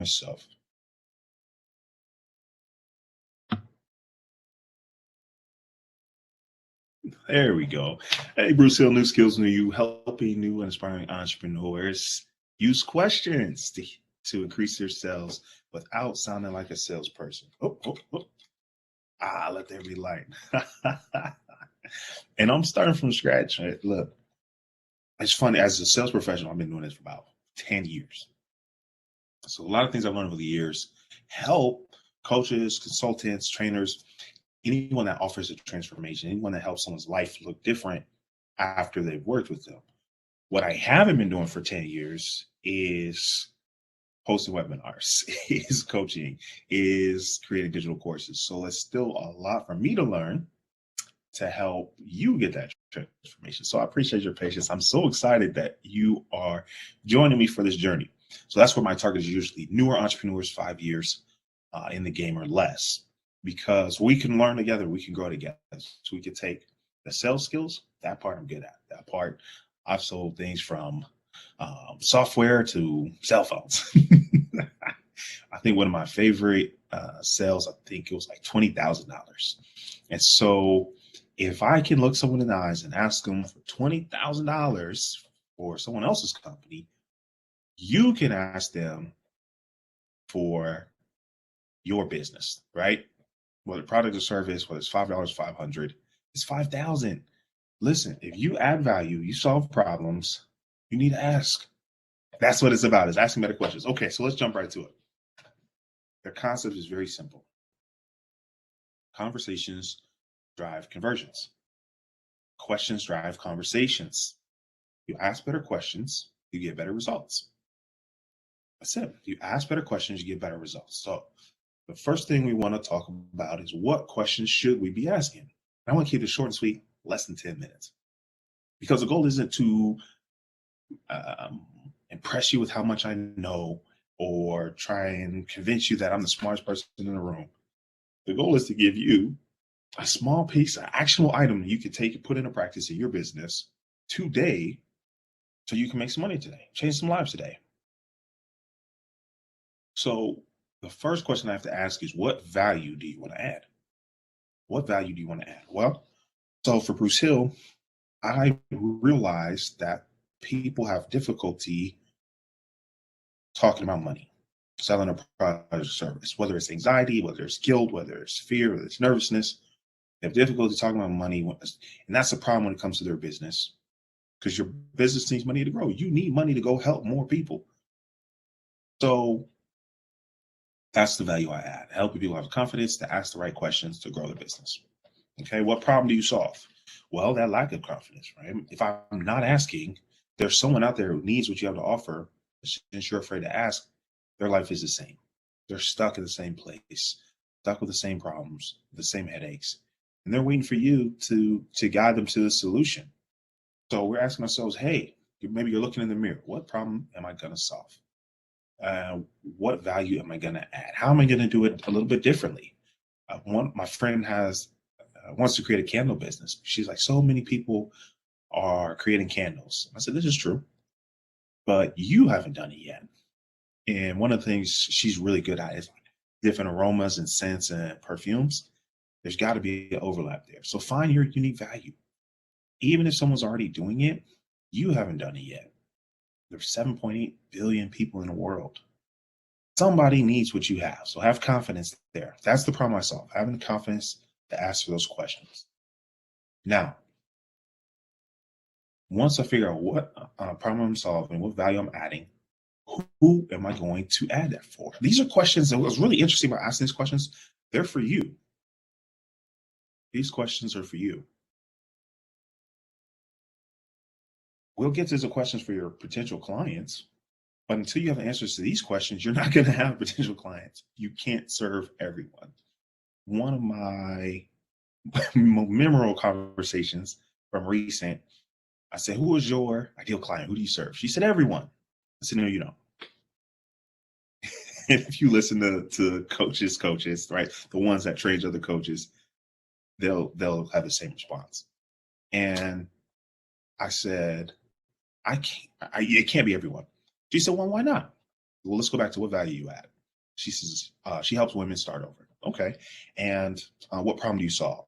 myself. There we go. Hey, Bruce Hill, New Skills, New You, helping new and inspiring entrepreneurs use questions to increase their sales without sounding like a salesperson. Let there be light. And I'm starting from scratch. Right? Look, it's funny. As a sales professional, I've been doing this for about 10 years. So a lot of things I've learned over the years help coaches, consultants, trainers, anyone that offers a transformation, anyone that helps someone's life look different after they've worked with them. What I haven't been doing for 10 years is hosting webinars, is coaching, is creating digital courses. So it's still a lot for me to learn to help you get that transformation. So I appreciate your patience. I'm so excited that you are joining me for this journey. So that's what my target is usually newer entrepreneurs, 5 years in the game or less, because we can learn together, we can grow together. So we can take the sales skills, that part I'm good at. That part, I've sold things from software to cell phones. I think one of my favorite sales, I think it was like $20,000. And so if I can look someone in the eyes and ask them for $20,000 for someone else's company, you can ask them for your business, right? Whether product or service, whether it's $5, 500, it's 5,000. Listen, if you add value, you solve problems, you need to ask. That's what it's about, is asking better questions. Okay, so let's jump right to it. The concept is very simple. Conversations drive conversions. Questions drive conversations. You ask better questions, you get better results. That's it. You ask better questions, you get better results. So the first thing we want to talk about is, what questions should we be asking? I want to keep it short and sweet, less than 10 minutes. Because the goal isn't to impress you with how much I know or try and convince you that I'm the smartest person in the room. The goal is to give you a small piece, an actionable item that you can take and put into practice in your business today so you can make some money today, change some lives today. So the first question I have to ask is, what value do you want to add? What value do you want to add? Well, so for Bruce Hill, I realized that people have difficulty talking about money, selling a product or service, whether it's anxiety, whether it's guilt, whether it's fear, whether it's nervousness. They have difficulty talking about money. And that's a problem when it comes to their business, because your business needs money to grow. You need money to go help more people. So that's the value I add, helping people have confidence to ask the right questions to grow their business. Okay, what problem do you solve? Well, that lack of confidence, right? If I'm not asking, there's someone out there who needs what you have to offer. Since you're afraid to ask, their life is the same. They're stuck in the same place, stuck with the same problems, the same headaches, and they're waiting for you to guide them to the solution. So we're asking ourselves, hey, maybe you're looking in the mirror. What problem am I going to solve? What value am I going to add? How am I going to do it a little bit differently? My friend wants to create a candle business. She's like, so many people are creating candles. I said, this is true, but you haven't done it yet. And one of the things she's really good at is different aromas and scents and perfumes. There's got to be an overlap there. So find your unique value. Even if someone's already doing it, you haven't done it yet. There's 7.8 billion people in the world. Somebody needs what you have. So have confidence there. That's the problem I solve, having the confidence to ask for those questions. Now, once I figure out what problem I'm solving, what value I'm adding, who am I going to add that for? These are questions that was really interesting about asking these questions. They're for you. These questions are for you. We'll get to the questions for your potential clients, but until you have answers to these questions, you're not going to have potential clients. You can't serve everyone. One of my memorable conversations from recent, I said, who is your ideal client? Who do you serve? She said, everyone. I said, no, you don't. If you listen to coaches, right? The ones that train other coaches, they'll have the same response. And I said, it can't be everyone. She said, well, why not? Well, let's go back to what value you add. She says she helps women start over. Okay. And what problem do you solve?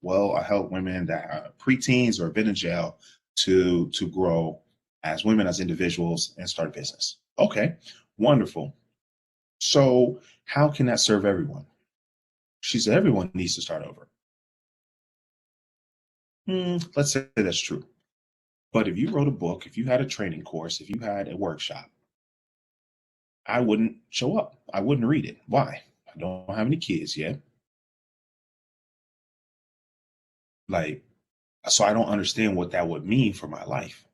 Well, I help women that are preteens or have been in jail to grow as women, as individuals, and start a business. Okay, wonderful. So how can that serve everyone? She said everyone needs to start over. Let's say that's true. But if you wrote a book, if you had a training course, if you had a workshop, I wouldn't show up. I wouldn't read it. Why? I don't have any kids yet. Like, so I don't understand what that would mean for my life.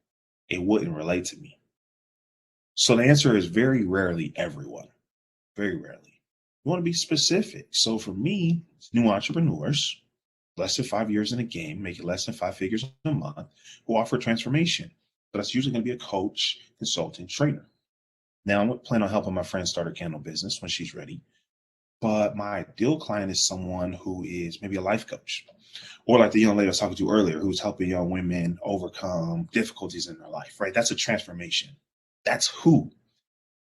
It wouldn't relate to me. So the answer is very rarely everyone. Very rarely. You want to be specific. So for me, new entrepreneurs, less than 5 years in a game, making less than 5 figures a month, who offer transformation. But that's usually going to be a coach, consultant, trainer. Now, I'm planning on helping my friend start a candle business when she's ready. But my ideal client is someone who is maybe a life coach, or like the young lady I was talking to earlier, who's helping young women overcome difficulties in their life, right? That's a transformation. That's who.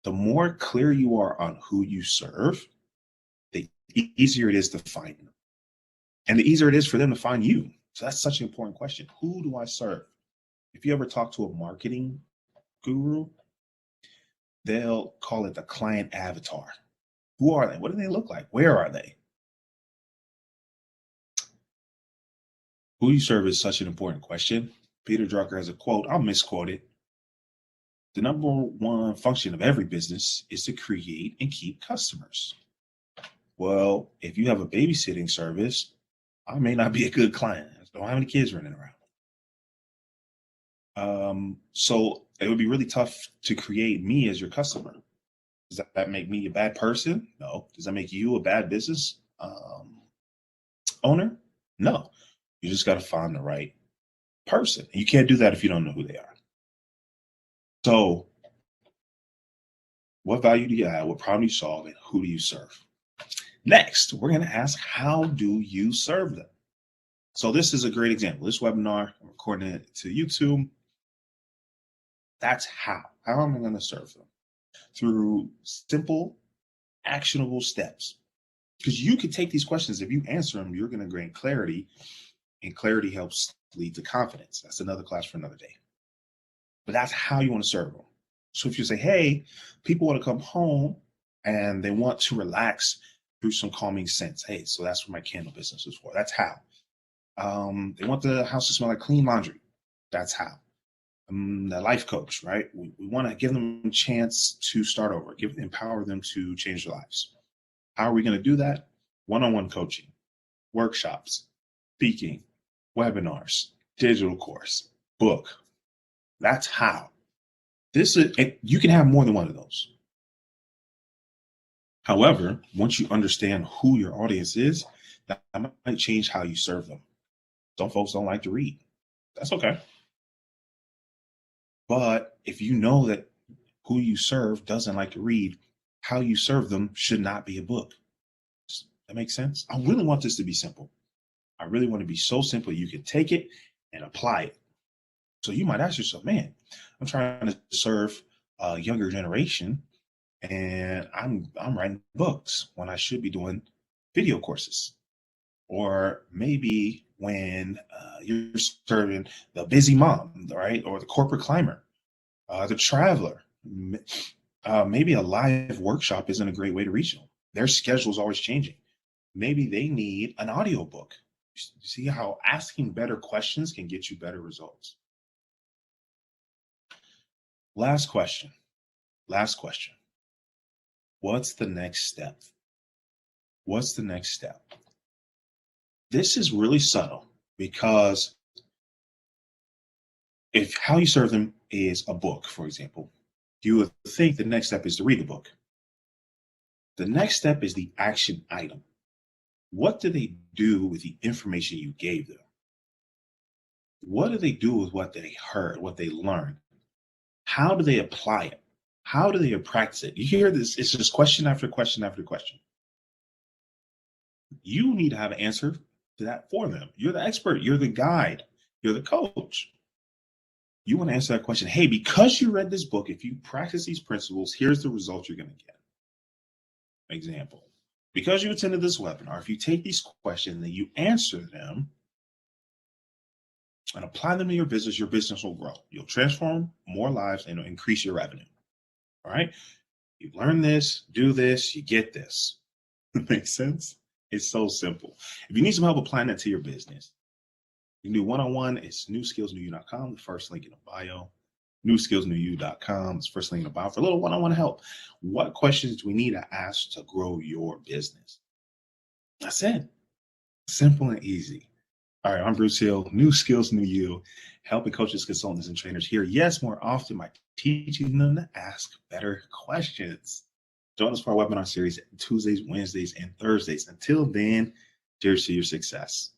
The more clear you are on who you serve, the easier it is to find them. And the easier it is for them to find you. So that's such an important question. Who do I serve? If you ever talk to a marketing guru, they'll call it the client avatar. Who are they? What do they look like? Where are they? Who you serve is such an important question. Peter Drucker has a quote, I'll misquote it. The number one function of every business is to create and keep customers. Well, if you have a babysitting service, I may not be a good client. I don't have any kids running around. So it would be really tough to create me as your customer. Does that make me a bad person? No. Does that make you a bad business owner? No. You just got to find the right person. You can't do that if you don't know who they are. So what value do you add? What problem do you solve? And who do you serve? Next, we're going to ask, how do you serve them? So this is a great example. This webinar, I'm recording it to YouTube. That's how. How am I going to serve them? Through simple, actionable steps. Because you can take these questions. If you answer them, you're going to gain clarity. And clarity helps lead to confidence. That's another class for another day. But that's how you want to serve them. So if you say, hey, people want to come home and they want to relax through some calming scents. Hey, so that's what my candle business is for. That's how. They want the house to smell like clean laundry. That's how. The life coach, right? We want to give them a chance to start over, empower them to change their lives. How are we going to do that? One-on-one coaching, workshops, speaking, webinars, digital course, book. That's how. You can have more than one of those. However, once you understand who your audience is, that might change how you serve them. Some folks don't like to read. That's okay. But if you know that who you serve doesn't like to read, how you serve them should not be a book. Does that make sense? I really want this to be simple. I really want to be so simple you can take it and apply it. So you might ask yourself, man, I'm trying to serve a younger generation and I'm writing books when I should be doing video courses. Or maybe when you're serving the busy mom, right? Or the corporate climber, the traveler. Maybe a live workshop isn't a great way to reach them. Their schedule is always changing. Maybe they need an audiobook. You see how asking better questions can get you better results. Last question. What's the next step? What's the next step? This is really subtle because if how you serve them is a book, for example, you would think the next step is to read the book. The next step is the action item. What do they do with the information you gave them? What do they do with what they heard, what they learned? How do they apply it? How do they practice it? You hear this, it's just question after question after question. You need to have an answer to that for them. You're the expert, you're the guide, you're the coach. You want to answer that question. Hey, because you read this book, if you practice these principles, here's the result you're going to get. example, because you attended this webinar, if you take these questions and you answer them and apply them to your business will grow. You'll transform more lives and increase your revenue. All right. You learn this, do this, you get this. Makes sense? It's so simple. If you need some help applying that to your business, you can do one-on-one. It's newskillsnewyou.com, the first link in the bio. Newskillsnewyou.com, it's first link in the bio for a little one-on-one help. What questions do we need to ask to grow your business? That's it. Simple and easy. All right, I'm Bruce Hill, New Skills, New You, helping coaches, consultants, and trainers here. Yes, more often by teaching them to ask better questions. Join us for our webinar series Tuesdays, Wednesdays, and Thursdays. Until then, cheers to your success.